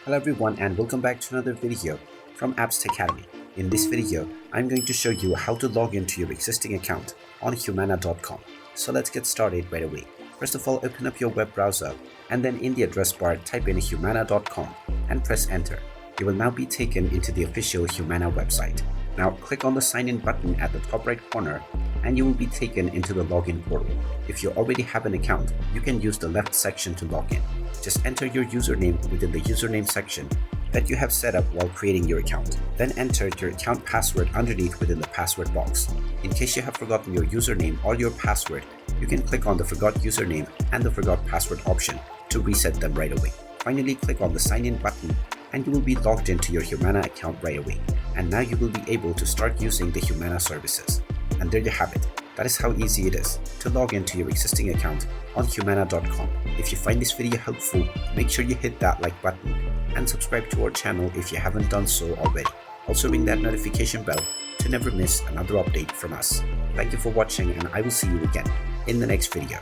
Hello everyone and welcome back to another video from Apps Academy. In this video, I'm going to show you how to log into your existing account on Humana.com. So let's get started right away. First of all, open up your web browser and then in the address bar type in Humana.com and press enter. You will now be taken into the official Humana website. Now click on the sign in button at the top right corner and you will be taken into the login portal. If you already have an account, you can use the left section to log in. Just enter your username within the username section that you have set up while creating your account. Then enter your account password underneath within the password box. In case you have forgotten your username or your password, you can click on the forgot username and the forgot password option to reset them right away. Finally, click on the sign in button and you will be logged into your Humana account right away. And now you will be able to start using the Humana services. And there you have it. That is how easy it is to log into your existing account on Humana.com. If you find this video helpful, make sure you hit that like button and subscribe to our channel if you haven't done so already. Also ring that notification bell to never miss another update from us. Thank you for watching and I will see you again in the next video.